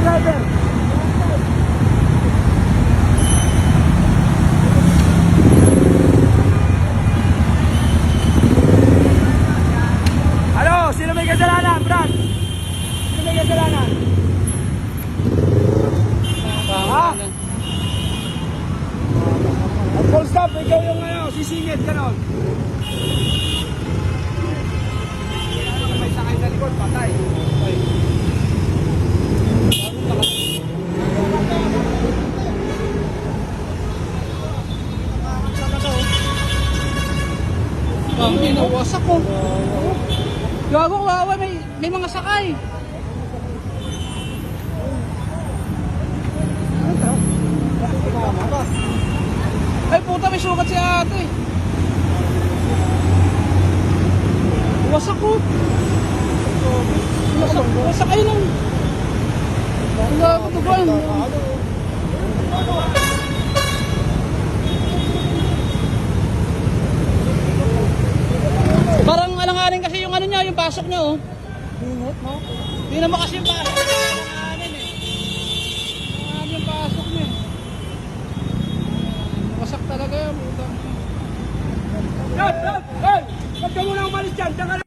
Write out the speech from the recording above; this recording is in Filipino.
driver. Ano? Sino may kasalanan, Brad? Sino may kasalanan? Ha? At full stop, ikaw yung sisingit, ganon. May sakay sa likod, patay. Ang inawasak ko. Gago, kawawa, may mga sakay. Ay puta, may sugat si ate. Wasak ko. Wasak kayo lang. Gago, tugan. Parang alanganin kasi yung ano niya, yung pasok niya oh. Init, no? Hindi naman kasi yung pasok niya, alanganin eh. Alanganin yung pasok niya. Wasak talaga yan, puta. Hey! Ba't ka muna umalis dyan? Diyan ka